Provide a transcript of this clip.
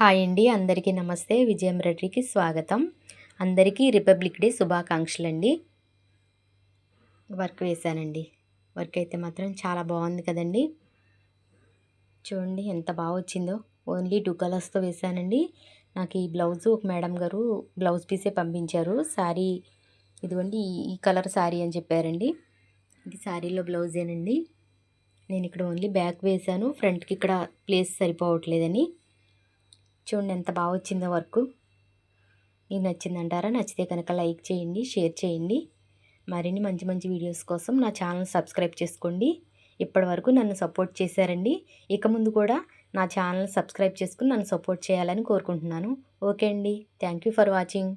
Hi అండి, అందరికీ నమస్తే. విజయం రెడ్డికి స్వాగతం. అందరికీ రిపబ్లిక్ డే శుభాకాంక్షలండి. వర్క్ వేశానండి. వర్క్ అయితే మాత్రం చాలా బాగుంది కదండి. చూడండి ఎంత బాగా వచ్చిందో. ఓన్లీ 2 కలర్స్తో వేశానండి. నాకు ఈ బ్లౌజు ఒక మేడం గారు బ్లౌజ్ పీసే పంపించారు. శారీ ఇదిగోండి, ఈ కలర్ శారీ అని చెప్పారండి. ఇది శారీలో బ్లౌజేనండి. నేను ఇక్కడ ఓన్లీ బ్యాక్ వేశాను, ఫ్రంట్కి ఇక్కడ ప్లేస్ సరిపోవట్లేదని. చూడండి ఎంత బాగా వచ్చిందో వర్క్. మీకు నచ్చిందంటారా? నచ్చితే కనుక లైక్ చేయండి, షేర్ చేయండి. మరిన్ని మంచి మంచి వీడియోస్ కోసం నా ఛానల్ సబ్స్క్రైబ్ చేసుకోండి. ఇప్పటి వరకు నన్ను సపోర్ట్ చేశారండి. ఇక ముందు కూడా నా ఛానల్ సబ్స్క్రైబ్ చేసుకుని నన్ను సపోర్ట్ చేయాలని కోరుకుంటున్నాను. ఓకే అండి, థ్యాంక్ యూ ఫర్ వాచింగ్.